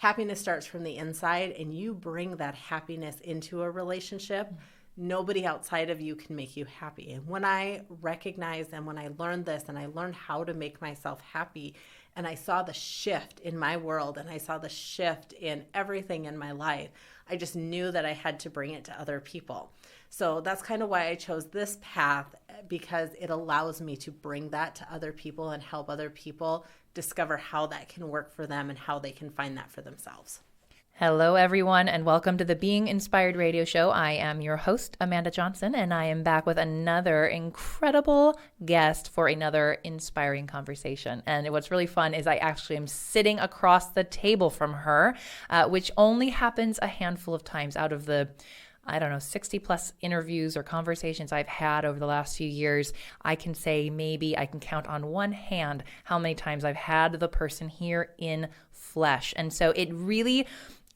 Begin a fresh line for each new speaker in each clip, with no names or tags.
happiness starts from the inside, and you bring that happiness into a relationship. Nobody outside of you can make you happy. And when I recognized and when I learned this and I learned how to make myself happy, and I saw the shift in my world and I saw the shift in everything in my life, I just knew that I had to bring it to other people. So that's kind of why I chose this path, because it allows me to bring that to other people and help other people discover how that can work for them and how they can find that for themselves.
Hello, everyone, and welcome to the Being Inspired Radio Show. I am your host, Amanda Johnson, and I am back with another incredible guest for another inspiring conversation. And what's really fun is I actually am sitting across the table from her, which only happens a handful of times out of the 60 plus interviews or conversations I've had over the last few years. I can say maybe I can count on one hand how many times I've had the person here in flesh. And so it really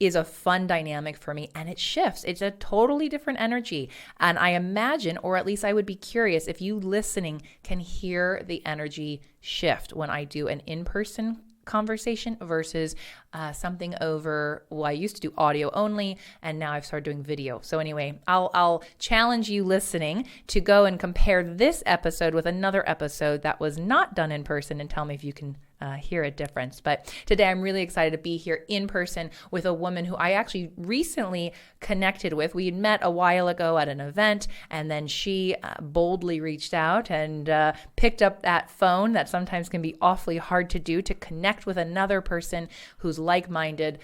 is a fun dynamic for me, and it shifts. It's a totally different energy. And I imagine, or at least I would be curious, if you listening can hear the energy shift when I do an in-person conversation versus something over, well, I used to do audio only, and now I've started doing video. So anyway, I'll challenge you listening to go and compare this episode with another episode that was not done in person and tell me if you can hear a difference. But today I'm really excited to be here in person with a woman who I actually recently connected with. We had met a while ago at an event, and then she boldly reached out and picked up that phone that sometimes can be awfully hard to do, to connect with another person who's like-minded,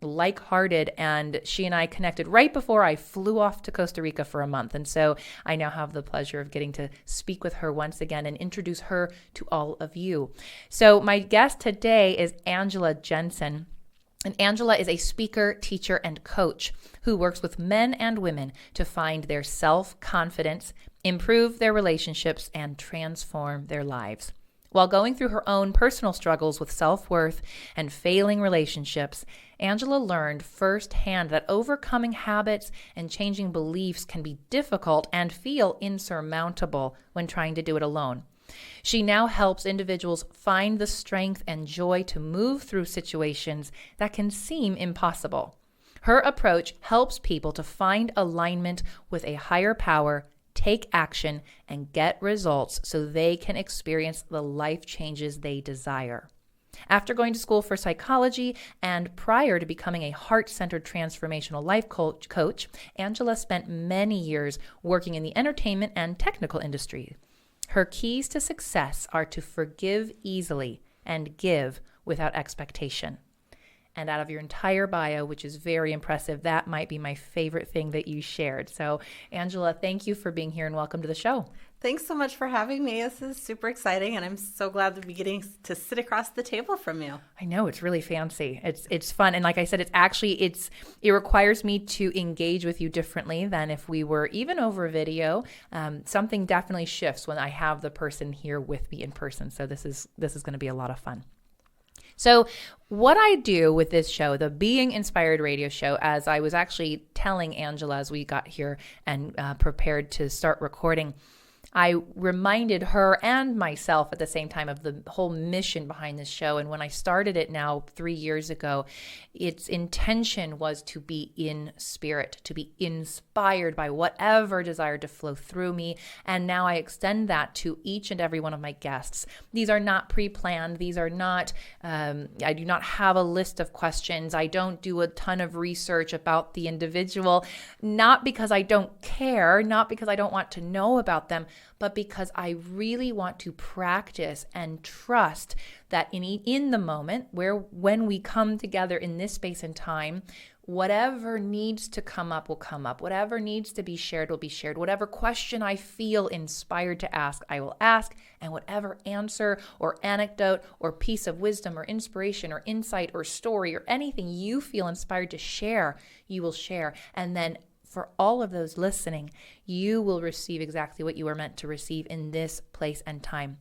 like-hearted, and she and I connected right before I flew off to Costa Rica for a month. And so I now have the pleasure of getting to speak with her once again and introduce her to all of you. So my guest today is Angella Jensen. And Angella is a speaker, teacher, and coach who works with men and women to find their self-confidence, improve their relationships, and transform their lives. While going through her own personal struggles with self-worth and failing relationships, Angella learned firsthand that overcoming habits and changing beliefs can be difficult and feel insurmountable when trying to do it alone. She now helps individuals find the strength and joy to move through situations that can seem impossible. Her approach helps people to find alignment with a higher power, take action, and get results so they can experience the life changes they desire. After going to school for psychology and prior to becoming a heart-centered transformational life coach, Angella spent many years working in the entertainment and technical industry. Her keys to success are to forgive easily and give without expectation. And out of your entire bio, which is very impressive, that might be my favorite thing that you shared. So, Angella, thank you for being here and welcome to the show.
Thanks so much for having me. This is super exciting, and I'm so glad to be getting to sit across the table from you.
I know, it's really fancy. It's fun, and like I said, it requires me to engage with you differently than if we were even over video. Something definitely shifts when I have the person here with me in person. So this is going to be a lot of fun. So what I do with this show, the Being Inspired Radio Show, as I was actually telling Angella as we got here and prepared to start recording, I reminded her and myself at the same time of the whole mission behind this show. And when I started it now 3 years ago, its intention was to be in spirit, to be inspired by whatever desired to flow through me. And now I extend that to each and every one of my guests. These are not pre-planned. These are not, I do not have a list of questions. I don't do a ton of research about the individual, not because I don't care, not because I don't want to know about them, but because I really want to practice and trust that in the moment when we come together in this space and time, whatever needs to come up will come up. Whatever needs to be shared will be shared. Whatever question I feel inspired to ask, I will ask. And whatever answer or anecdote or piece of wisdom or inspiration or insight or story or anything you feel inspired to share, you will share. And then for all of those listening, you will receive exactly what you are meant to receive in this place and time.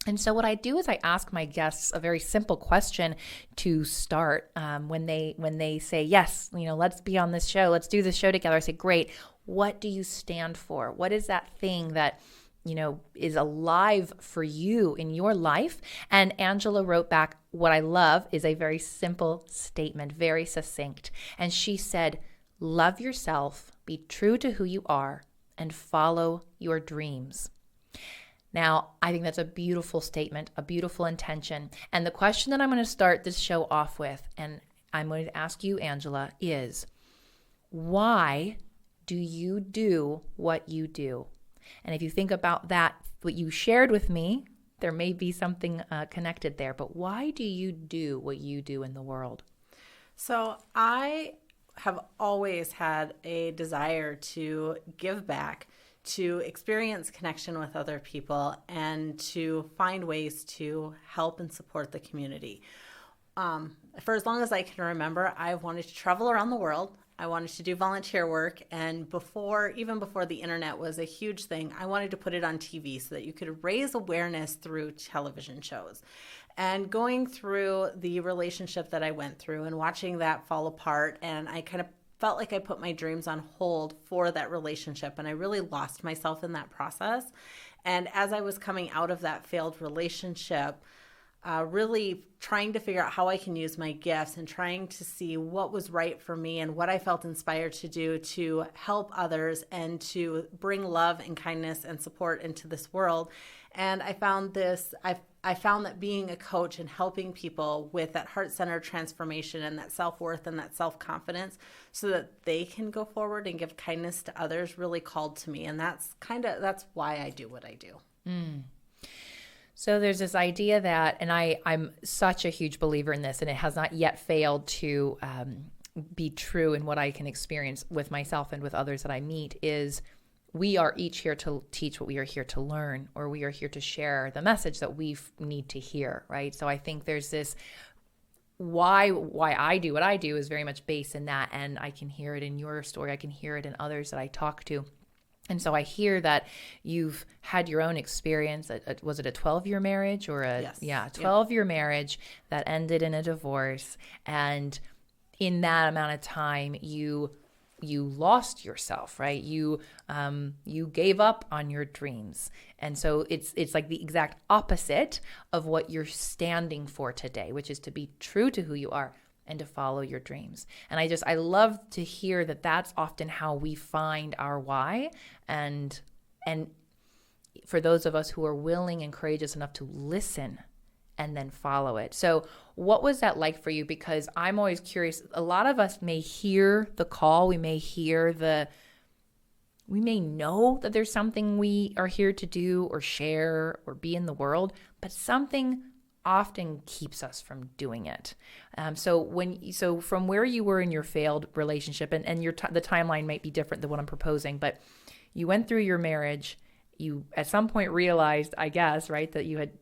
And so what I do is I ask my guests a very simple question to start when they say, yes, let's be on this show. Let's do this show together. I say, great. What do you stand for? What is that thing that is alive for you in your life. And Angela wrote back, what I love is a very simple statement, very succinct. And she said, love yourself, be true to who you are, and follow your dreams. Now, I think that's a beautiful statement, a beautiful intention. And the question that I'm going to start this show off with, and I'm going to ask you, Angela, is why do you do what you do? And if you think about that, what you shared with me, there may be something connected there. But why do you do what you do in the world?
So I have always had a desire to give back, to experience connection with other people, and to find ways to help and support the community. For as long as I can remember, I've wanted to travel around the world. I wanted to do volunteer work, and even before the internet was a huge thing, I wanted to put it on TV so that you could raise awareness through television shows. And going through the relationship that I went through and watching that fall apart, and I kind of felt like I put my dreams on hold for that relationship, and I really lost myself in that process. And as I was coming out of that failed relationship, really trying to figure out how I can use my gifts and trying to see what was right for me and what I felt inspired to do to help others and to bring love and kindness and support into this world. And I found I found that being a coach and helping people with that heart-centered transformation and that self-worth and that self-confidence so that they can go forward and give kindness to others really called to me. And that's why I do what I do.
Mm. So there's this idea that, and I'm such a huge believer in this, and it has not yet failed to be true in what I can experience with myself and with others that I meet, is we are each here to teach what we are here to learn, or we are here to share the message that we need to hear, right? So I think there's this why I do what I do is very much based in that, and I can hear it in your story. I can hear it in others that I talk to. And so I hear that you've had your own experience. Was it a 12-year marriage or
Yes.
12-year marriage that ended in a divorce? And in that amount of time, you lost yourself, right? You gave up on your dreams. And so it's like the exact opposite of what you're standing for today, which is to be true to who you are and to follow your dreams. And I love to hear that that's often how we find our why. And for those of us who are willing and courageous enough to listen and then follow it. So what was that like for you? Because I'm always curious. A lot of us may hear the call. We may know that there's something we are here to do or share or be in the world, but something often keeps us from doing it. So from where you were in your failed relationship, and the timeline might be different than what I'm proposing, but you went through your marriage, you at some point realized, I guess, right, that you had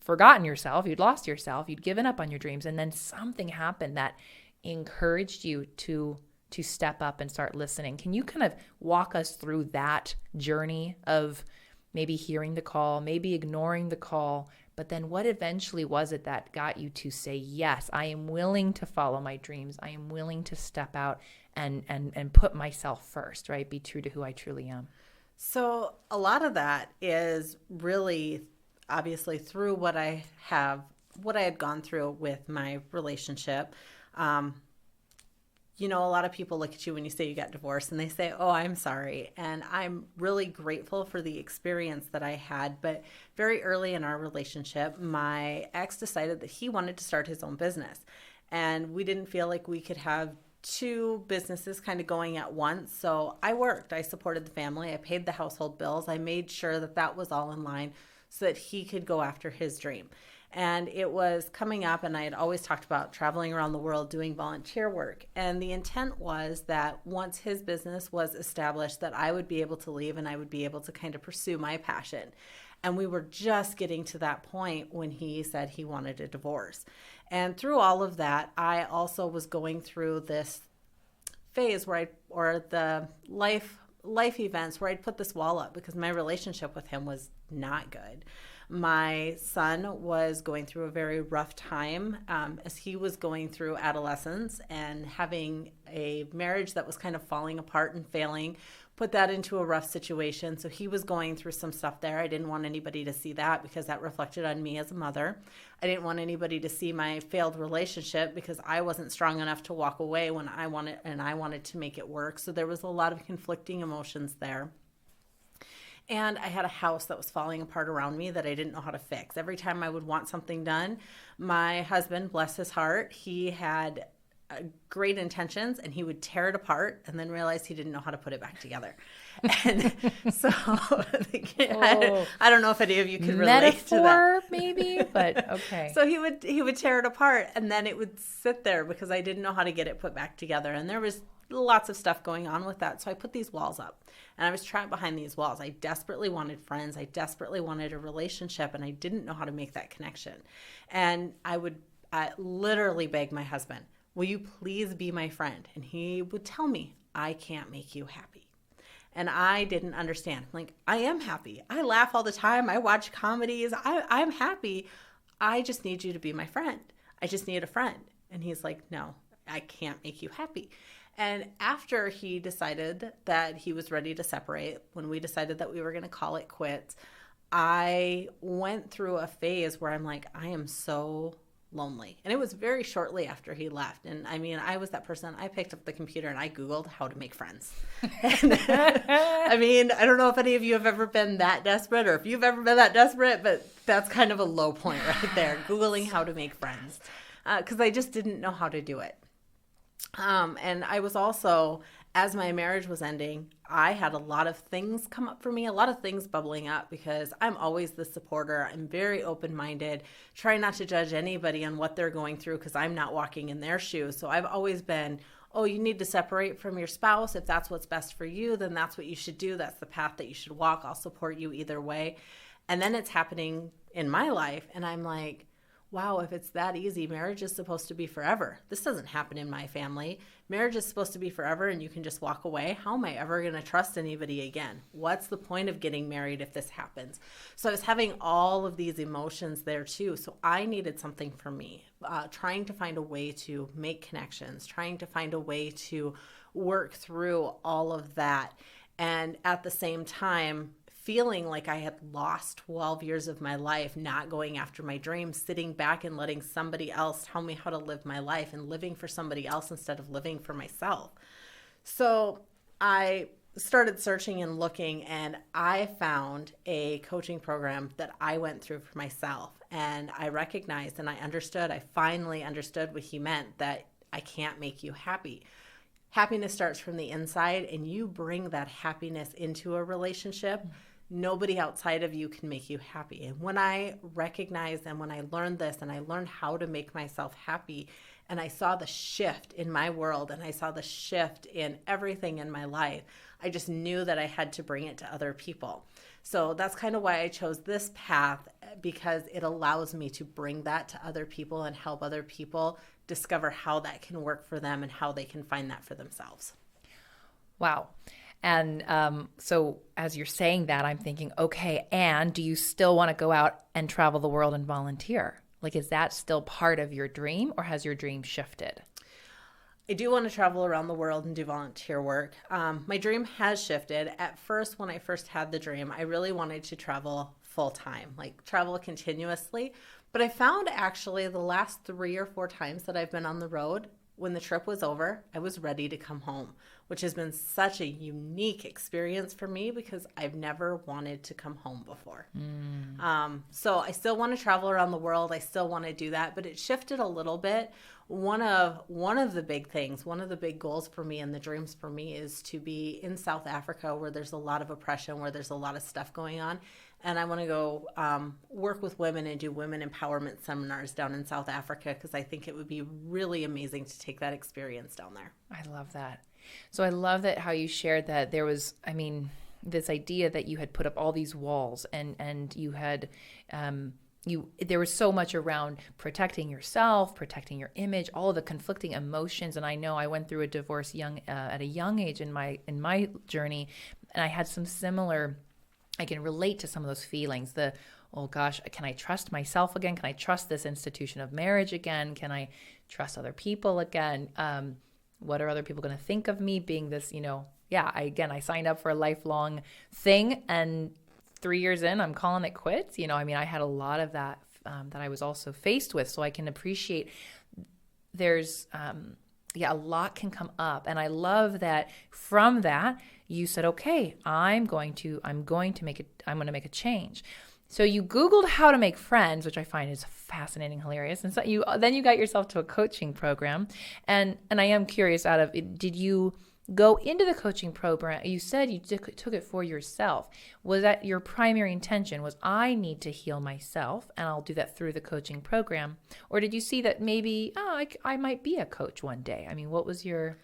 forgotten yourself, you'd lost yourself, you'd given up on your dreams, and then something happened that encouraged you to step up and start listening. Can you kind of walk us through that journey of maybe hearing the call, maybe ignoring the call, but then what eventually was it that got you to say, yes, I am willing to follow my dreams. I am willing to step out and put myself first, right? Be true to who I truly am.
So a lot of that is really obviously through what I had gone through with my relationship. A lot of people look at you when you say you got divorced and they say, oh, I'm sorry. And I'm really grateful for the experience that I had. But very early in our relationship, my ex decided that he wanted to start his own business. And we didn't feel like we could have two businesses kind of going at once. So I worked. I supported the family. I paid the household bills. I made sure that that was all in line so that he could go after his dream. And it was coming up, and I had always talked about traveling around the world doing volunteer work. And the intent was that once his business was established, that I would be able to leave and I would be able to kind of pursue my passion. And we were just getting to that point when he said he wanted a divorce. And through all of that, I also was going through this phase or the life events where I'd put this wall up because my relationship with him was not good. My son was going through a very rough time as he was going through adolescence and having a marriage that was kind of falling apart and failing. put that into a rough situation. So he was going through some stuff there. I didn't want anybody to see that because that reflected on me as a mother. I didn't want anybody to see my failed relationship because I wasn't strong enough to walk away when I wanted to make it work. So there was a lot of conflicting emotions there. And I had a house that was falling apart around me that I didn't know how to fix. Every time I would want something done, my husband, bless his heart, he had great intentions, and he would tear it apart and then realize he didn't know how to put it back together. And so I don't know if any of you could relate to that.
Maybe, but okay.
So he would tear it apart, and then it would sit there because I didn't know how to get it put back together. And there was lots of stuff going on with that. So I put these walls up, and I was trapped behind these walls. I desperately wanted friends. I desperately wanted a relationship, and I didn't know how to make that connection. And I would literally beg my husband, will you please be my friend? And he would tell me, I can't make you happy. And I didn't understand. Like, I am happy. I laugh all the time. I watch comedies. I'm happy. I just need you to be my friend. I just need a friend. And he's like, no, I can't make you happy. And after he decided that he was ready to separate, when we decided that we were going to call it quits, I went through a phase where I'm like, I am so lonely. And it was very shortly after he left. And I mean, I was that person. I picked up the computer and I Googled how to make friends. And, I mean, I don't know if any of you have ever been that desperate or if you've ever been that desperate, but that's kind of a low point right there, Googling how to make friends, because I just didn't know how to do it. And I was also, as my marriage was ending, I had a lot of things come up for me, a lot of things bubbling up, because I'm always the supporter. I'm very open-minded, try not to judge anybody on what they're going through because I'm not walking in their shoes. So I've always been, oh, you need to separate from your spouse. If that's what's best for you, then that's what you should do. That's the path that you should walk. I'll support you either way. And then it's happening in my life, and I'm like, wow, if it's that easy, marriage is supposed to be forever. This doesn't happen in my family. Marriage is supposed to be forever and you can just walk away. How am I ever going to trust anybody again? What's the point of getting married if this happens? So I was having all of these emotions there too. So I needed something for me, trying to find a way to make connections, trying to find a way to work through all of that. And at the same time, feeling like I had lost 12 years of my life, not going after my dreams, sitting back and letting somebody else tell me how to live my life and living for somebody else instead of living for myself. So I started searching and looking, and I found a coaching program that I went through for myself. And I recognized and I understood, I finally understood what he meant, that I can't make you happy. Happiness starts from the inside, and you bring that happiness into a relationship. Nobody outside of you can make you happy. And when I recognized and when I learned this and I learned how to make myself happy, and I saw the shift in my world and I saw the shift in everything in my life, I just knew that I had to bring it to other people. So that's kind of why I chose this path, because it allows me to bring that to other people and help other people discover how that can work for them and how they can find that for themselves.
Wow. And so as you're saying that, I'm thinking, okay, and do you still want to go out and travel the world and volunteer? Like, is that still part of your dream, or has your dream shifted?
I do want to travel around the world and do volunteer work. My dream has shifted. At first, when I first had the dream, I really wanted to travel full time, like travel continuously. But I found actually the last 3 or 4 times that I've been on the road, when the trip was over, I was ready to come home, which has been such a unique experience for me because I've never wanted to come home before. So I still want to travel around the world. I still want to do that, but it shifted a little bit. One of the big things, one of the big goals for me and the dreams for me is to be in South Africa, where there's a lot of oppression, where there's a lot of stuff going on. And I want to go work with women and do women empowerment seminars down in South Africa, because I think it would be really amazing to take that experience down there.
I love that. So I love that how you shared that there was, I mean, this idea that you had put up all these walls and you had, there was so much around protecting yourself, protecting your image, all of the conflicting emotions. And I know I went through a divorce at a young age in my journey, and I had some similar, I can relate to some of those feelings. Oh gosh, can I trust myself again? Can I trust this institution of marriage again? Can I trust other people again? What are other people going to think of me being this, I signed up for a lifelong thing, and 3 years in, I'm calling it quits. I had a lot of that that I was also faced with, so I can appreciate there's, a lot can come up. And I love that from that, you said, okay, I'm going to make a change. So you Googled how to make friends, which I find is fascinating, hilarious. And so then you got yourself to a coaching program. And I am curious, did you go into the coaching program? You said you took it for yourself. Was that your primary intention? Was I need to heal myself and I'll do that through the coaching program? Or did you see that maybe, I might be a coach one day? What was your...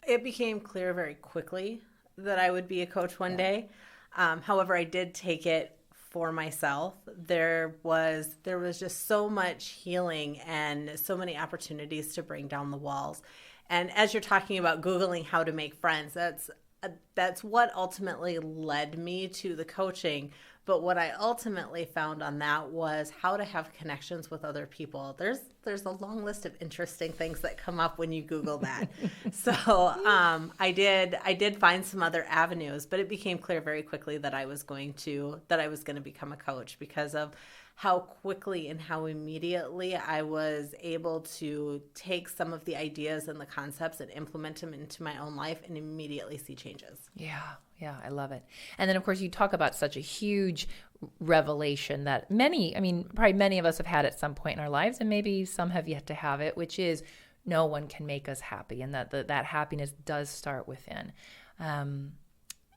It became clear very quickly that I would be a coach one day. However, I did take it for myself. There was just so much healing and so many opportunities to bring down the walls. And as you're talking about Googling how to make friends, that's what ultimately led me to the coaching. But what I ultimately found on that was how to have connections with other people. There's a long list of interesting things that come up when you Google that. So I did find some other avenues, but it became clear very quickly that I was going to become a coach because of how quickly and how immediately I was able to take some of the ideas and the concepts and implement them into my own life and immediately see changes.
Yeah, I love it. And then, of course, you talk about such a huge revelation that probably many of us have had at some point in our lives, and maybe some have yet to have it, which is no one can make us happy, and that happiness does start within.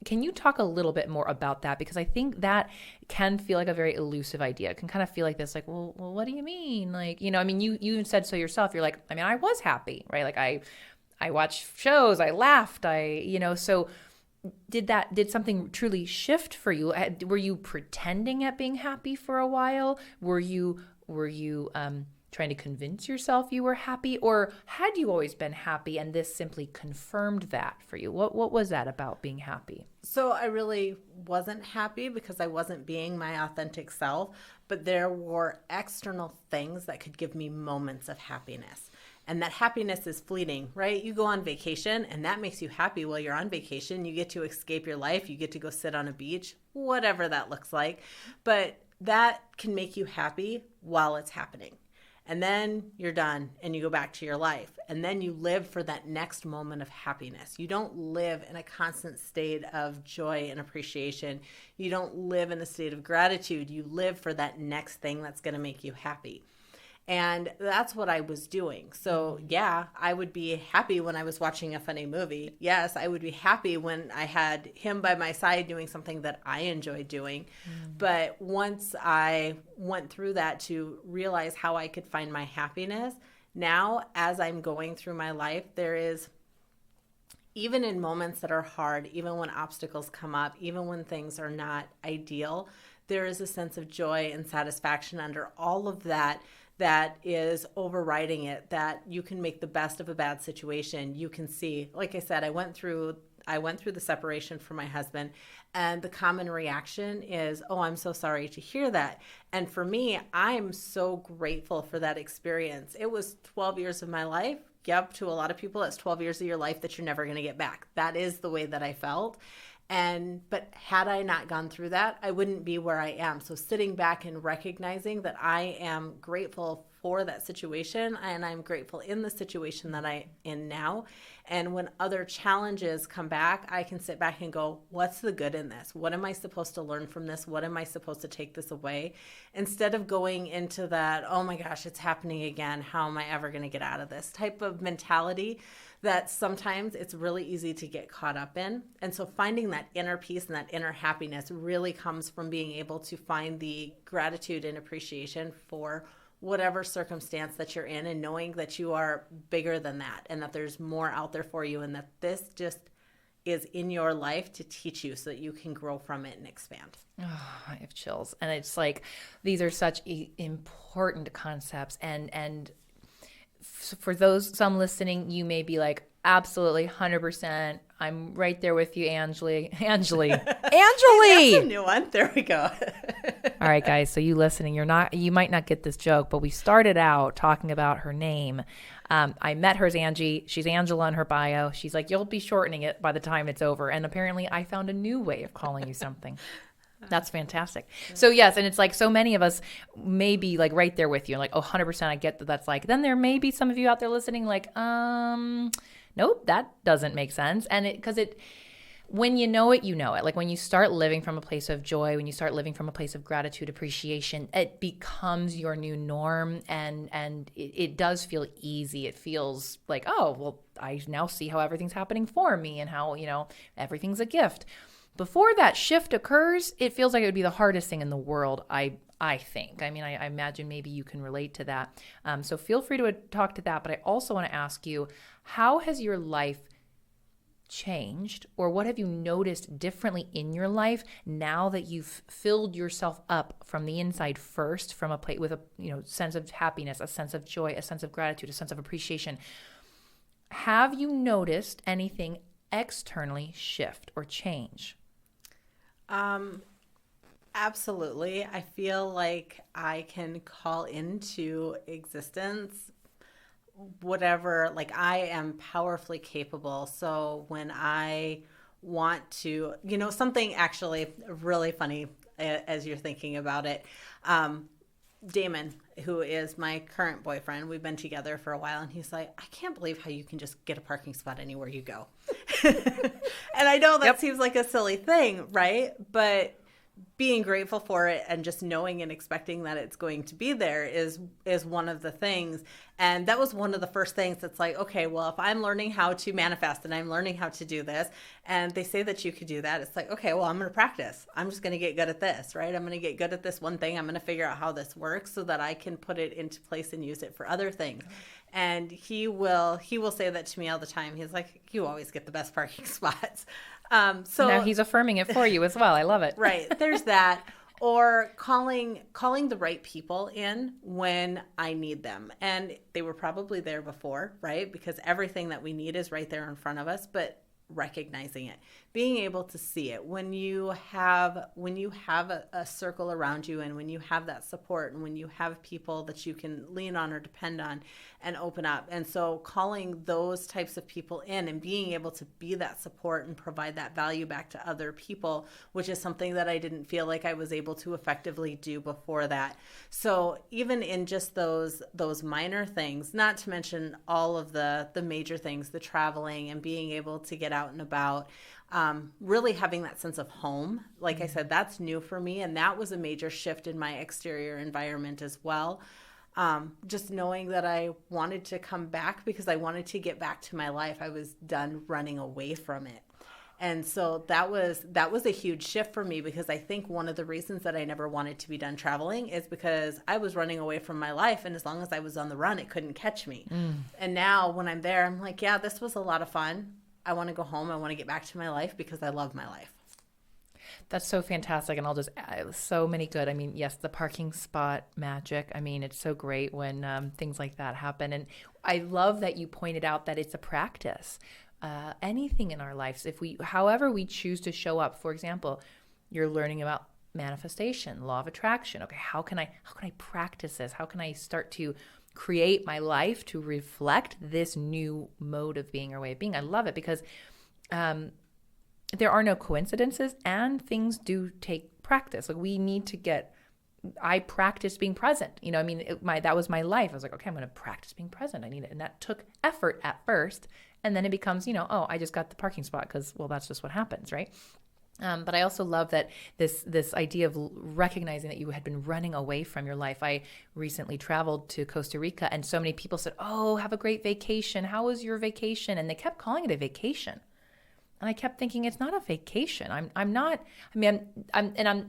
Can you talk a little bit more about that? Because I think that can feel like a very elusive idea. It can kind of feel like this, like, well, what do you mean? Like, you said so yourself. You're like, I was happy, right? Like I watched shows, I laughed, so did something truly shift for you? Were you pretending at being happy for a while? Were you trying to convince yourself you were happy, or had you always been happy and this simply confirmed that for you? What was that about being happy?
So I really wasn't happy because I wasn't being my authentic self, but there were external things that could give me moments of happiness. And that happiness is fleeting, right? You go on vacation and that makes you happy while you're on vacation. You get to escape your life. You get to go sit on a beach, whatever that looks like. But that can make you happy while it's happening. And then you're done and you go back to your life. And then you live for that next moment of happiness. You don't live in a constant state of joy and appreciation. You don't live in a state of gratitude. You live for that next thing that's going to make you happy. And that's what I was doing. So yeah, I would be happy when I was watching a funny movie. Yes, I would be happy when I had him by my side doing something that I enjoyed doing. But once I went through that to realize how I could find my happiness, now as I'm going through my life, there is, even in moments that are hard, even when obstacles come up, even when things are not ideal, there is a sense of joy and satisfaction under all of that is overriding it, that you can make the best of a bad situation. You can see, like I said, I went through the separation from my husband, and the common reaction is, oh, I'm so sorry to hear that. And for me, I'm so grateful for that experience. It was 12 years of my life. Yep, to a lot of people, that's 12 years of your life that you're never going to get back. That is the way that I felt. But had I not gone through that, I wouldn't be where I am. So sitting back and recognizing that I am grateful for that situation, and I'm grateful in the situation that I'm in now. And when other challenges come back, I can sit back and go, what's the good in this? What am I supposed to learn from this? What am I supposed to take this away? Instead of going into that, oh my gosh, it's happening again. How am I ever going to get out of this type of mentality that sometimes it's really easy to get caught up in. And so finding that inner peace and that inner happiness really comes from being able to find the gratitude and appreciation for whatever circumstance that you're in, and knowing that you are bigger than that, and that there's more out there for you, and that this just is in your life to teach you so that you can grow from it and expand.
Oh, I have chills. And it's like, these are such important concepts. And for some listening, you may be like, absolutely, 100%. I'm right there with you, Angela. Angela.
That's a new one. There we go.
All right, guys. So you listening, you might not get this joke, but we started out talking about her name. I met her as Angie. She's Angela in her bio. She's like, you'll be shortening it by the time it's over. And apparently I found a new way of calling you something. That's fantastic. So yes, and it's like so many of us may be like right there with you, like, oh, 100% I get that that's like, then there may be some of you out there listening like, nope, that doesn't make sense. And when you know it, you know it. Like when you start living from a place of joy, when you start living from a place of gratitude, appreciation, it becomes your new norm, and it does feel easy. It feels like, oh, well, I now see how everything's happening for me and how, everything's a gift. Before that shift occurs, it feels like it would be the hardest thing in the world, I think. I mean, I imagine maybe you can relate to that. So feel free to talk to that. But I also want to ask you, how has your life changed, or what have you noticed differently in your life now that you've filled yourself up from the inside first, from a place with a sense of happiness, a sense of joy, a sense of gratitude, a sense of appreciation? Have you noticed anything externally shift or change?
Absolutely. I feel like I can call into existence whatever, like I am powerfully capable. So when I want to, something actually really funny as you're thinking about it, Damon, who is my current boyfriend, we've been together for a while, and he's like, I can't believe how you can just get a parking spot anywhere you go. And I know that seems like a silly thing, right? But being grateful for it and just knowing and expecting that it's going to be there is one of the things. And that was one of the first things that's like, okay, well, if I'm learning how to manifest and I'm learning how to do this, and they say that you could do that, it's like, okay, well, I'm going to practice. I'm just going to get good at this, right? I'm going to get good at this one thing. I'm going to figure out how this works so that I can put it into place and use it for other things. And he will say that to me all the time. He's like, you always get the best parking spots. So
now he's affirming it for you as well. I love it.
Right. There's that. Or calling the right people in when I need them. And they were probably there before, right? Because everything that we need is right there in front of us, but recognizing it, being able to see it when you have a circle around you, and when you have that support, and when you have people that you can lean on or depend on and open up. And so calling those types of people in and being able to be that support and provide that value back to other people, which is something that I didn't feel like I was able to effectively do before that. So even in just those minor things, not to mention all of the major things, the traveling and being able to get out and about, really having that sense of home. Like I said, that's new for me. And that was a major shift in my exterior environment as well. Just knowing that I wanted to come back because I wanted to get back to my life. I was done running away from it. And so that was a huge shift for me, because I think one of the reasons that I never wanted to be done traveling is because I was running away from my life. And as long as I was on the run, it couldn't catch me. And now when I'm there, I'm like, yeah, this was a lot of fun. I want to go home. I want to get back to my life because I love my life.
That's so fantastic. And I'll just add so many good. I mean, yes, the parking spot magic. I mean, it's so great when things like that happen. And I love that you pointed out that it's a practice. Anything in our lives, however we choose to show up. For example, you're learning about manifestation, law of attraction. Okay, how can I practice this? How can I start to create my life to reflect this new mode of being or way of being? I love it because there are no coincidences, and things do take practice. Like I practiced being present. That was my life. I was like, okay, I'm going to practice being present. I need it. And that took effort at first. And then it becomes, oh, I just got the parking spot because, well, that's just what happens, right? But I also love that this idea of recognizing that you had been running away from your life. I recently traveled to Costa Rica, and so many people said, oh, have a great vacation. How was your vacation? And they kept calling it a vacation. And I kept thinking, it's not a vacation.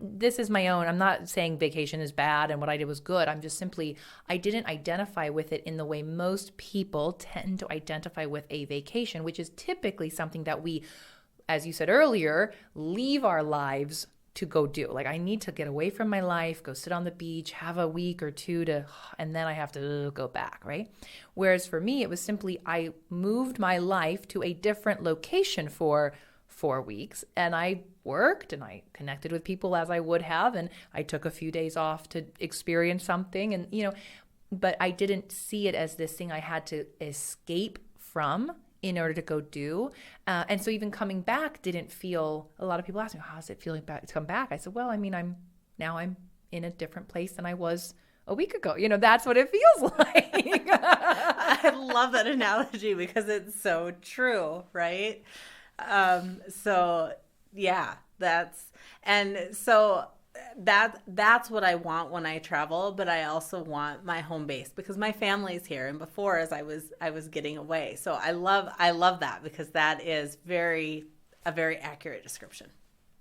This is my own. I'm not saying vacation is bad and what I did was good. I didn't identify with it in the way most people tend to identify with a vacation, which is typically something that we, as you said earlier, leave our lives to go do. Like, I need to get away from my life, go sit on the beach, have a week or two and then I have to go back, right? Whereas for me, it was simply, I moved my life to a different location for 4 weeks, and I worked and I connected with people as I would have, and I took a few days off to experience something. And, but I didn't see it as this thing I had to escape from in order to go do. And so even coming back didn't feel, a lot of people ask me, how's it feeling back to come back? I said, well, I mean, I'm in a different place than I was a week ago. That's what it feels like.
I love that analogy because it's so true, right? So yeah, that's what I want when I travel, but I also want my home base because my family's here. And before, as I was getting away. So I love that because that is a very accurate description.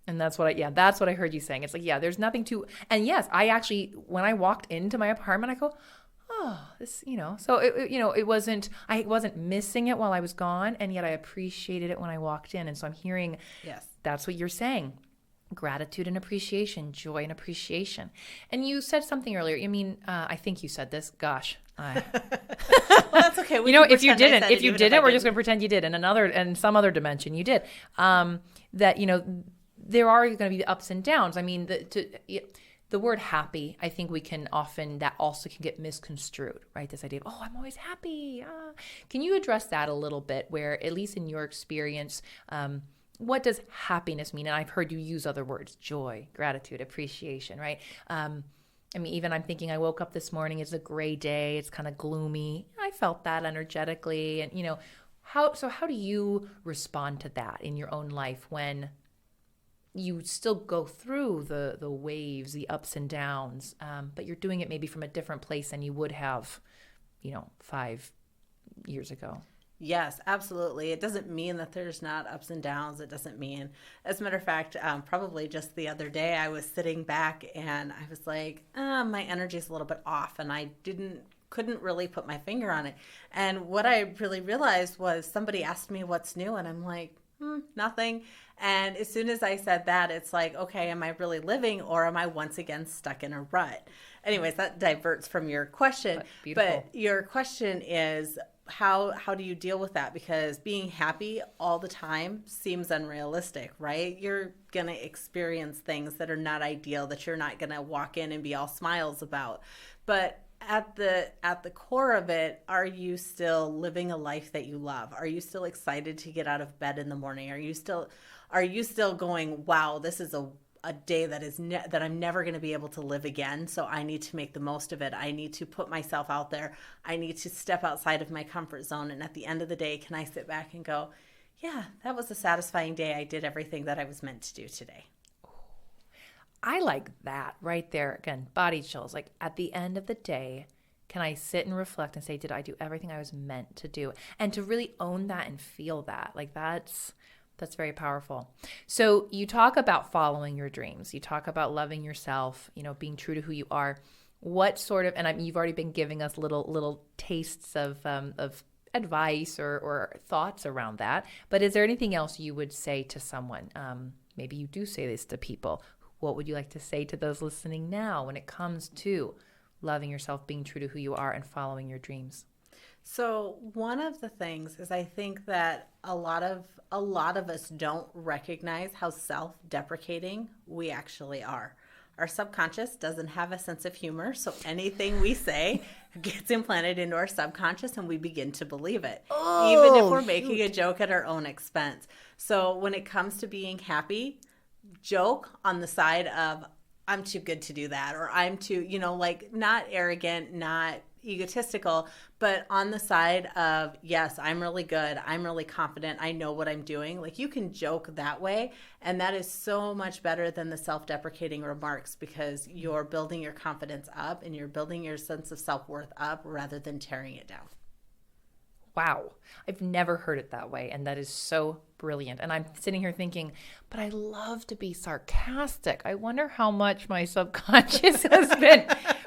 And that's what I heard you saying. It's like, yeah, there's nothing to, and yes, I actually, when I walked into my apartment, I go, oh, this, so it wasn't, I wasn't missing it while I was gone. And yet I appreciated it when I walked in. And so I'm hearing,
yes,
that's what you're saying. Gratitude and appreciation, joy and appreciation. And you said something earlier. I think you said this. Gosh.
Well, that's okay.
If you didn't, we're just going to pretend you did. In some other dimension, you did. That, there are going to be the ups and downs. I mean, the word happy, I think that also can get misconstrued, right? This idea of, oh, I'm always happy. Can you address that a little bit where, at least in your experience, what does happiness mean? And I've heard you use other words, joy, gratitude, appreciation, right? Even I'm thinking I woke up this morning, it's a gray day, it's kind of gloomy. I felt that energetically. And, how do you respond to that in your own life when you still go through the waves, the ups and downs, but you're doing it maybe from a different place than you would have, 5 years ago?
Yes, absolutely. It doesn't mean that there's not ups and downs. It doesn't mean, as a matter of fact, probably just the other day I was sitting back and I was like, my energy's a little bit off, and I couldn't really put my finger on it. And what I really realized was somebody asked me what's new, and I'm like, nothing. And as soon as I said that, it's like, okay, am I really living, or am I once again stuck in a rut? Anyways, that diverts from your question. But your question is, how do you deal with that? Because being happy all the time seems unrealistic, right? You're going to experience things that are not ideal, that you're not going to walk in and be all smiles about. But at the core of it, are you still living a life that you love? Are you still excited to get out of bed in the morning? Are you still going, wow, this is a day that I'm never going to be able to live again, so I need to make the most of it. I need to put myself out there. I need to step outside of my comfort zone. And at the end of the day, can I sit back and go, yeah, that was a satisfying day. I did everything that I was meant to do today.
I like that right there. Again, body chills. Like, at the end of the day, can I sit and reflect and say, did I do everything I was meant to do? And to really own that and feel that. Like, that's very powerful. So you talk about following your dreams. You talk about loving yourself, being true to who you are. What sort of, and you've already been giving us little tastes of advice or thoughts around that. But is there anything else you would say to someone? Maybe you do say this to people. What would you like to say to those listening now when it comes to loving yourself, being true to who you are, and following your dreams?
So one of the things is, I think that a lot of us don't recognize how self-deprecating we actually are. Our subconscious doesn't have a sense of humor, so anything we say gets implanted into our subconscious and we begin to believe it, even if we're making a joke at our own expense. So when it comes to being happy, joke on the side of, I'm too good to do that, or I'm too, not arrogant, not egotistical, but on the side of, yes, I'm really good, I'm really confident, I know what I'm doing. Like, you can joke that way, and that is so much better than the self-deprecating remarks, because you're building your confidence up and you're building your sense of self-worth up rather than tearing it down.
Wow. I've never heard it that way. And that is so brilliant. And I'm sitting here thinking, but I love to be sarcastic. I wonder how much my subconscious has been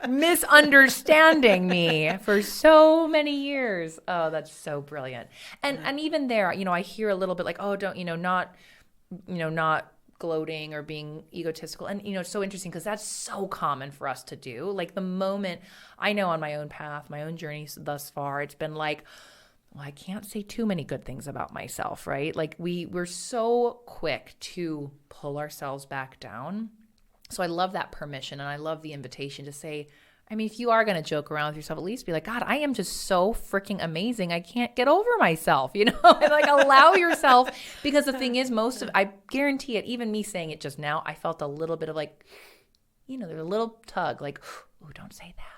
misunderstanding me for so many years. Oh, that's so brilliant. And even there, I hear a little bit like, oh, don't, not gloating or being egotistical. And, it's so interesting because that's so common for us to do. Like, the moment I know on my own path, my own journey thus far, it's been like, well, I can't say too many good things about myself, right? Like, we're so quick to pull ourselves back down. So I love that permission, and I love the invitation to say, I mean, if you are going to joke around with yourself, at least be like, God, I am just so freaking amazing. I can't get over myself, and like allow yourself, because the thing is, I guarantee it, even me saying it just now, I felt a little bit of like, there's a little tug, like, oh, don't say that.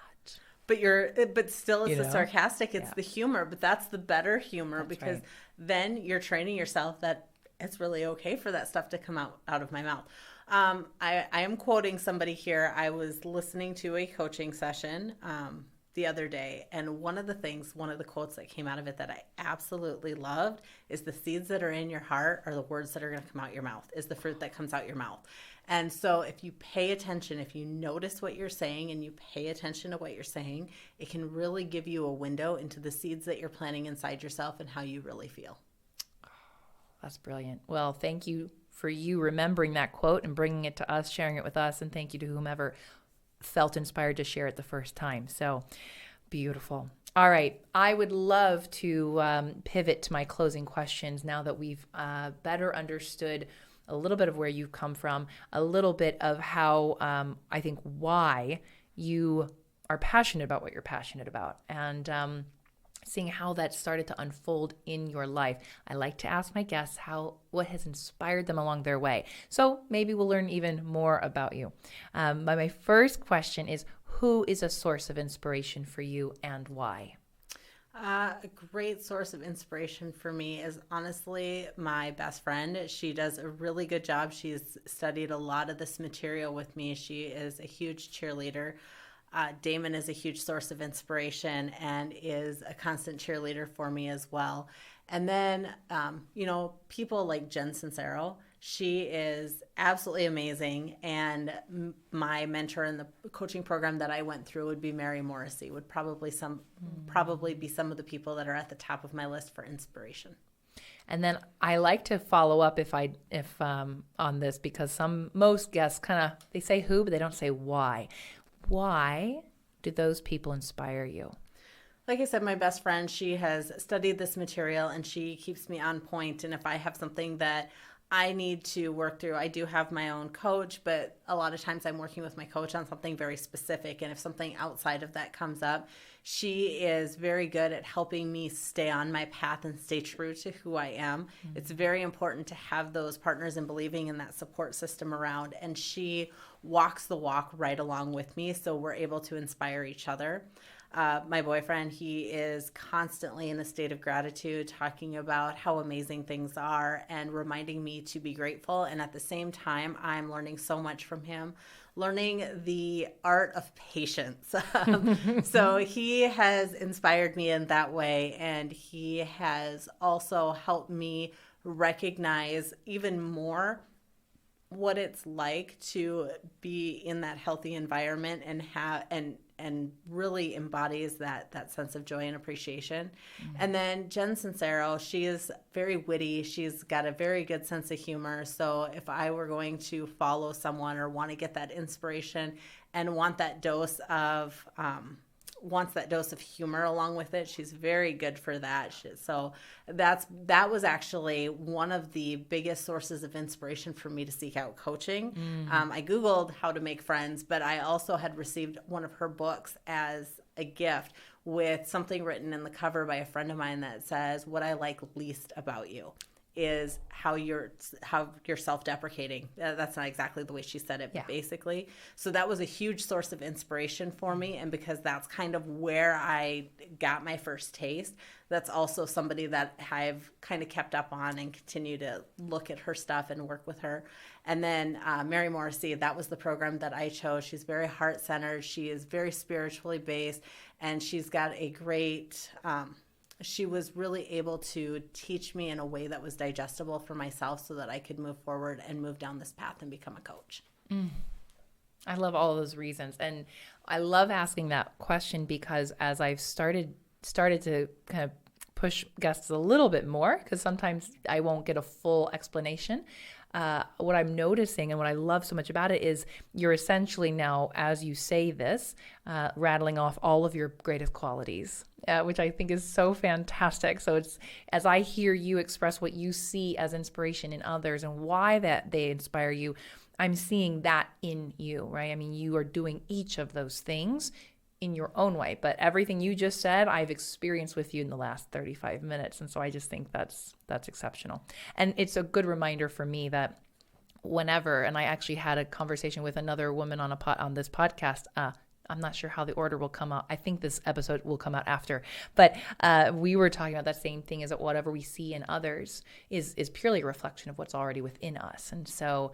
But still it's the sarcastic, it's the humor, but that's the better humor. That's because right. Then you're training yourself that it's really okay for that stuff to come out of my mouth. I am quoting somebody here. I was listening to a coaching session the other day, and one of the quotes that came out of it that I absolutely loved is, the seeds that are in your heart are the words that are going to come out your mouth, is the fruit that comes out your mouth. And so if you pay attention, if you notice what you're saying and you pay attention to what you're saying, it can really give you a window into the seeds that you're planting inside yourself and how you really feel.
That's brilliant. Well, thank you for you remembering that quote and bringing it to us, sharing it with us, and thank you to whomever felt inspired to share it the first time. So beautiful. All right. I would love to pivot to my closing questions now that we've better understood a little bit of where you've come from, a little bit of how I think why you are passionate about what you're passionate about, and seeing how that started to unfold in your life. I like to ask my guests what has inspired them along their way. So maybe we'll learn even more about you. My first question is, who is a source of inspiration for you and why?
A great source of inspiration for me is honestly my best friend. She does a really good job. She's studied a lot of this material with me. She is a huge cheerleader. Damon is a huge source of inspiration and is a constant cheerleader for me as well. And then, people like Jensen. She is absolutely amazing. And my mentor in the coaching program that I went through would be Mary Morrissey, would probably be some of the people that are at the top of my list for inspiration.
And then I like to follow up if on this, because most guests they say who, but they don't say why. Why do those people inspire you?
Like I said, my best friend, she has studied this material and she keeps me on point. And if I have something that I need to work through, I do have my own coach, but a lot of times I'm working with my coach on something very specific. And if something outside of that comes up, she is very good at helping me stay on my path and stay true to who I am. Mm-hmm. It's very important to have those partners and believing in that support system around. And she walks the walk right along with me, so we're able to inspire each other. My boyfriend, he is constantly in a state of gratitude, talking about how amazing things are and reminding me to be grateful. And at the same time, I'm learning so much from him, learning the art of patience. So he has inspired me in that way. And he has also helped me recognize even more what it's like to be in that healthy environment and really embodies that sense of joy and appreciation. Mm-hmm. And then Jen Sincero, she is very witty. She's got a very good sense of humor. So if I were going to follow someone or want to get that inspiration and want that dose of humor along with it, she's very good for that. So that was actually one of the biggest sources of inspiration for me to seek out coaching. Mm. I Googled how to make friends, but I also had received one of her books as a gift with something written in the cover by a friend of mine that says, "What I like least about you is how you're self-deprecating." That's not exactly the way she said it, but basically. So that was a huge source of inspiration for me. And because that's kind of where I got my first taste, that's also somebody that I've kind of kept up on and continue to look at her stuff and work with her. And then Mary Morrissey, that was the program that I chose. She's very heart-centered. She is very spiritually based, and she's got a great... she was really able to teach me in a way that was digestible for myself so that I could move forward and move down this path and become a coach. Mm.
I love all of those reasons. And I love asking that question because as I've started to kind of push guests a little bit more, because sometimes I won't get a full explanation, what I'm noticing and what I love so much about it is you're essentially now, as you say this, rattling off all of your greatest qualities, which I think is so fantastic. So it's, as I hear you express what you see as inspiration in others and why that they inspire you, I'm seeing that in you, right? I mean, you are doing each of those things in your own way. But everything you just said, I've experienced with you in the last 35 minutes. And so I just think that's exceptional. And it's a good reminder for me that whenever, and I actually had a conversation with another woman on this podcast, I'm not sure how the order will come out. I think this episode will come out after. But we were talking about that same thing, is that whatever we see in others is purely a reflection of what's already within us. And so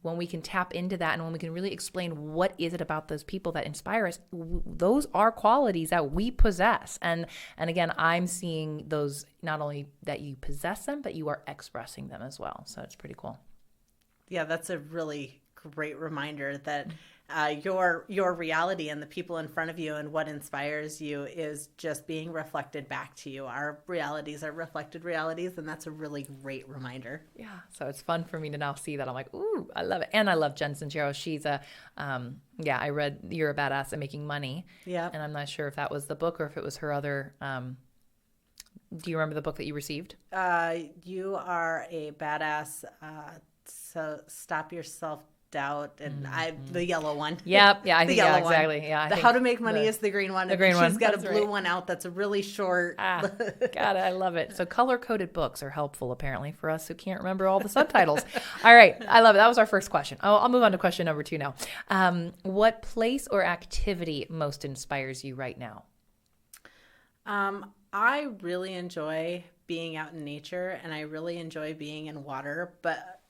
when we can tap into that, and when we can really explain what is it about those people that inspire us, those are qualities that we possess. And again, I'm seeing those, not only that you possess them, but you are expressing them as well. So it's pretty cool.
Yeah, that's a really great reminder that your reality and the people in front of you and what inspires you is just being reflected back to you. Our realities are reflected realities, and that's a really great reminder.
Yeah, so it's fun for me to now see that. I'm like, ooh, I love it. And I love Jensen Jarrow. She's I read You're a Badass at Making Money.
Yeah.
And I'm not sure if that was the book or if it was her other, do you remember the book that you received?
You Are a Badass, so Stop Yourself Doubt, and the yellow one.
Yep, yeah, I think
yellow
exactly.
One.
Yeah,
the How to Make Money is the green one.
The green one.
She's got
That's
a blue
right.
one out that's a really short.
God, I love it. So color-coded books are helpful, apparently, for us who can't remember all the subtitles. All right, I love it. That was our first question. I'll move on to question number 2 now. What place or activity most inspires you right now?
I really enjoy being out in nature, and I really enjoy being in water,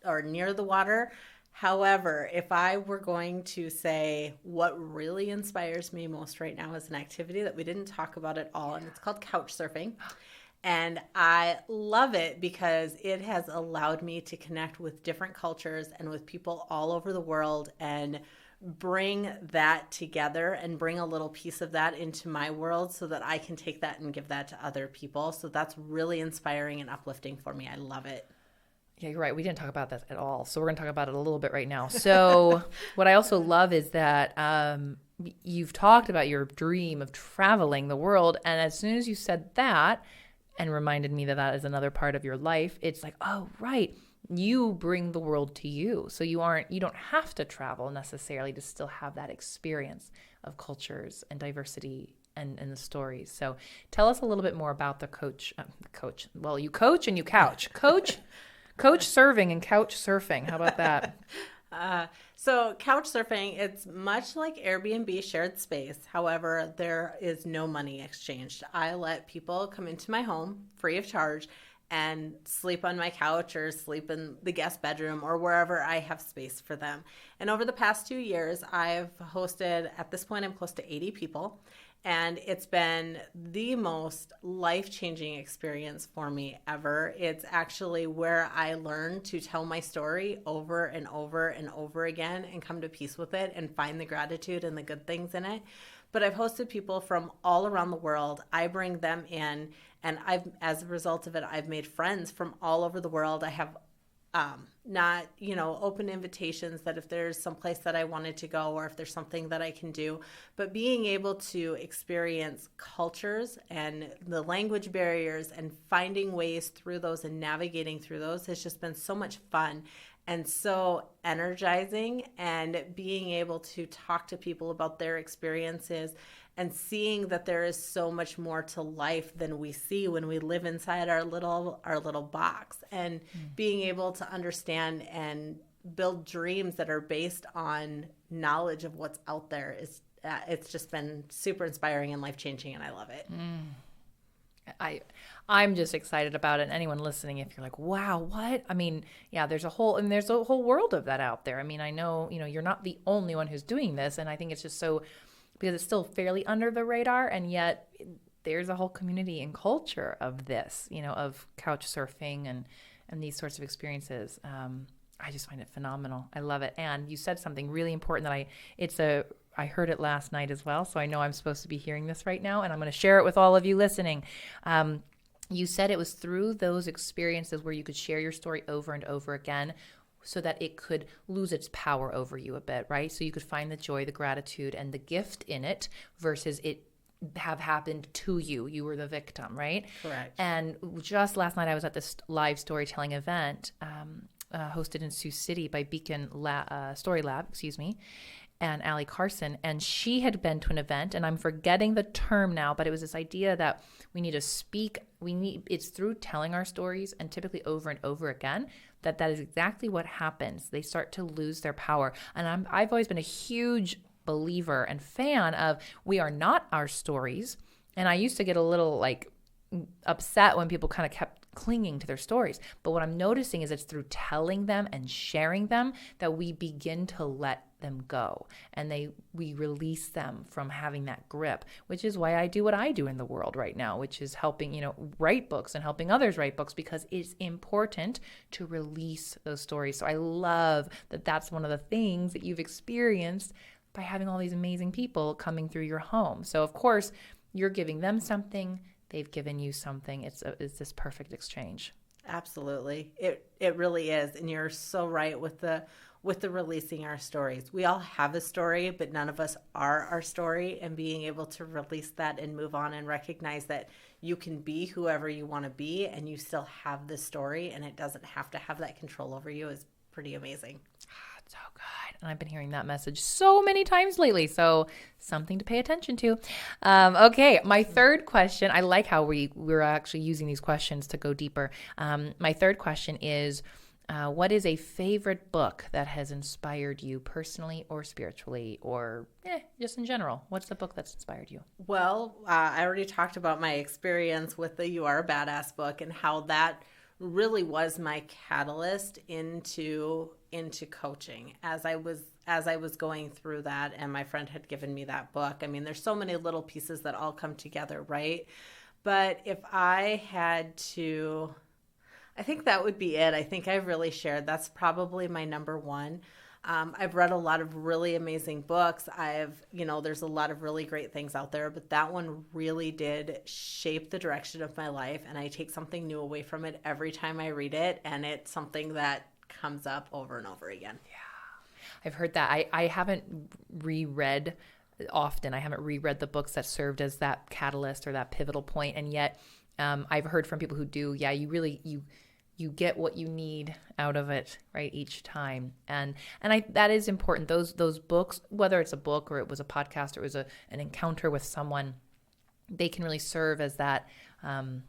or near the water. However, if I were going to say what really inspires me most right now is an activity that we didn't talk about at all, and it's called couch surfing. And I love it because it has allowed me to connect with different cultures and with people all over the world and bring that together and bring a little piece of that into my world so that I can take that and give that to other people. So that's really inspiring and uplifting for me. I love it.
Yeah, you're right. We didn't talk about that at all. So we're going to talk about it a little bit right now. So what I also love is that you've talked about your dream of traveling the world. And as soon as you said that and reminded me that that is another part of your life, it's like, oh, right. You bring the world to you. So you don't have to travel necessarily to still have that experience of cultures and diversity and the stories. So tell us a little bit more about the coach. Well, you coach and you couch. Coach serving and couch surfing. How about that?
So couch surfing, it's much like Airbnb shared space. However, there is no money exchanged. I let people come into my home free of charge and sleep on my couch or sleep in the guest bedroom or wherever I have space for them. And over the past 2 years, I've hosted, at this point, I'm close to 80 people. And it's been the most life-changing experience for me ever. It's actually where I learned to tell my story over and over and over again and come to peace with it and find the gratitude and the good things in it. But I've hosted people from all around the world. I bring them in, and as a result of it, I've made friends from all over the world. I have not, open invitations that if there's some place that I wanted to go or if there's something that I can do, but being able to experience cultures and the language barriers and finding ways through those and navigating through those has just been so much fun and so energizing, and being able to talk to people about their experiences and seeing that there is so much more to life than we see when we live inside our little box, and being able to understand and build dreams that are based on knowledge of what's out there is it's just been super inspiring and life-changing, and I love it.
I'm just excited about it. And anyone listening, if you're like, wow, what? I mean, yeah, there's a whole world of that out there. I mean, I know, you're not the only one who's doing this. And I think it's just so, because it's still fairly under the radar, and yet there's a whole community and culture of this, of couch surfing and these sorts of experiences. I just find it phenomenal. I love it. And you said something really important that I heard it last night as well, so I know I'm supposed to be hearing this right now, and I'm going to share it with all of you listening. You said it was through those experiences where you could share your story over and over again so that it could lose its power over you a bit, right? So you could find the joy, the gratitude, and the gift in it versus it have happened to you. You were the victim, right?
Correct.
And just last night I was at this live storytelling event hosted in Sioux City by Beacon Story Lab, and Allie Carson, and she had been to an event, and I'm forgetting the term now, but it was this idea that we need to speak. It's through telling our stories, and typically over and over again, that is exactly what happens. They start to lose their power. And I've always been a huge believer and fan of, we are not our stories. And I used to get a little like upset when people kind of kept clinging to their stories. But what I'm noticing is it's through telling them and sharing them that we begin to let them go, and we release them from having that grip, which is why I do what I do in the world right now, which is helping, write books and helping others write books, because it's important to release those stories. So I love that that's one of the things that you've experienced by having all these amazing people coming through your home. So of course, you're giving them something, they've given you something. It's this perfect exchange.
Absolutely. It really is. And you're so right with the releasing our stories. We all have a story, but none of us are our story, and being able to release that and move on and recognize that you can be whoever you want to be and you still have the story, and it doesn't have to have that control over you, is pretty amazing.
So good. And I've been hearing that message so many times lately. So something to pay attention to. Okay. My third question, I like how we're actually using these questions to go deeper. My third question is, what is a favorite book that has inspired you personally or spiritually, or just in general? What's the book that's inspired you?
Well, I already talked about my experience with the You Are a Badass book, and how that really was my catalyst into coaching as I was going through that, and my friend had given me that book. I mean, there's so many little pieces that all come together, right? But if I had to, I think that would be it. I think I've really shared. That's probably my number one. I've read a lot of really amazing books. There's a lot of really great things out there, but that one really did shape the direction of my life. And I take something new away from it every time I read it. And it's something that comes up over and over again.
Yeah. I've heard that. I haven't reread often. I haven't reread the books that served as that catalyst or that pivotal point. And yet I've heard from people who do. Yeah, you get what you need out of it, right, each time. And that is important. Those books, whether it's a book or it was a podcast or it was an encounter with someone, they can really serve as that.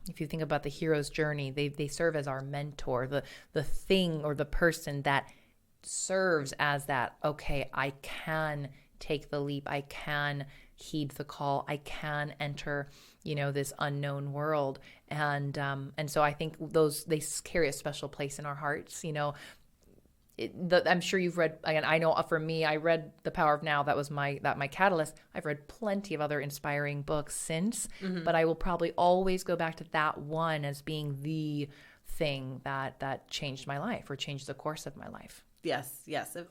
If you think about the hero's journey, they serve as our mentor, the thing or the person that serves as that, okay, I can take the leap. I can heed the call. I can enter, this unknown world. And so I think they carry a special place in our hearts. I'm sure you've read, again, I know for me, I read The Power of Now. That was my catalyst. I've read plenty of other inspiring books since, but I will probably always go back to that one as being the thing that changed my life or changed the course of my life.
Yes,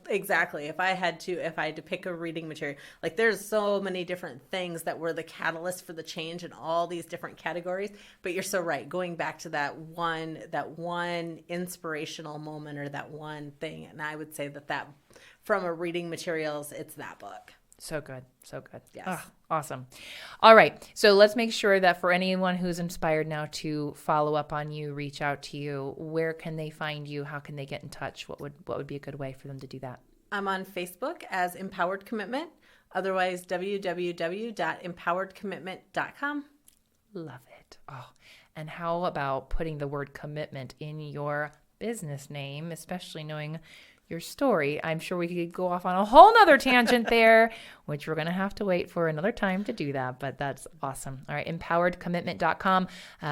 exactly. If I had to pick a reading material, like there's so many different things that were the catalyst for the change in all these different categories, but you're so right. Going back to that one inspirational moment or that one thing. And I would say that from a reading materials, it's that book.
So good. So good.
Yes.
Oh, awesome. All right. So let's make sure that for anyone who's inspired now to follow up on you, reach out to you, where can they find you? How can they get in touch? What would be a good way for them to do that?
I'm on Facebook as Empowered Commitment. Otherwise, www.empoweredcommitment.com.
Love it. Oh, and how about putting the word commitment in your business name, especially knowing your story? I'm sure we could go off on a whole nother tangent there, which we're going to have to wait for another time to do that, but that's awesome. All right, empoweredcommitment.com.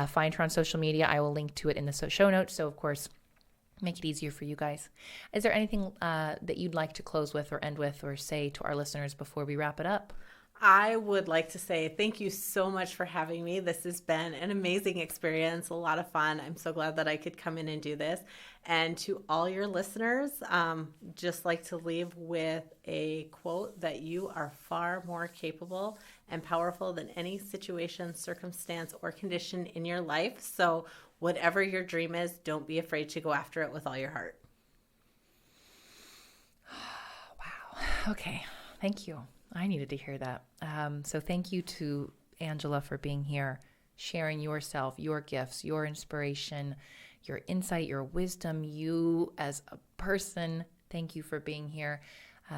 Find her on social media. I will link to it in the show notes. So, of course, make it easier for you guys. Is there anything that you'd like to close with or end with or say to our listeners before we wrap it up?
I would like to say thank you so much for having me. This has been an amazing experience, a lot of fun. I'm so glad that I could come in and do this. And to all your listeners, just like to leave with a quote that you are far more capable and powerful than any situation, circumstance, or condition in your life. So whatever your dream is, don't be afraid to go after it with all your heart.
Wow. Okay. Thank you. I needed to hear that. So thank you to Angella for being here, sharing yourself, your gifts, your inspiration, your insight, your wisdom, you as a person. Thank you for being here.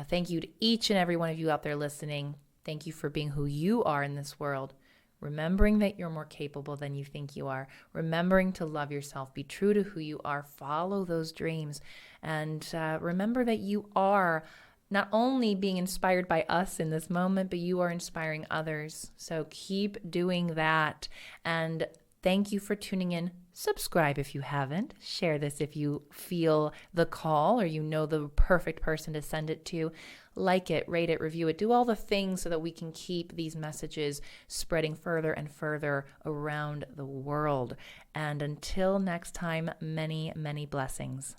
Thank you to each and every one of you out there listening. Thank you for being who you are in this world. Remembering that you're more capable than you think you are. Remembering to love yourself. Be true to who you are. Follow those dreams. And remember that you are not only being inspired by us in this moment, but you are inspiring others. So keep doing that. And thank you for tuning in. Subscribe if you haven't. Share this if you feel the call or you know the perfect person to send it to. Like it, rate it, review it. Do all the things so that we can keep these messages spreading further and further around the world. And until next time, many, many blessings.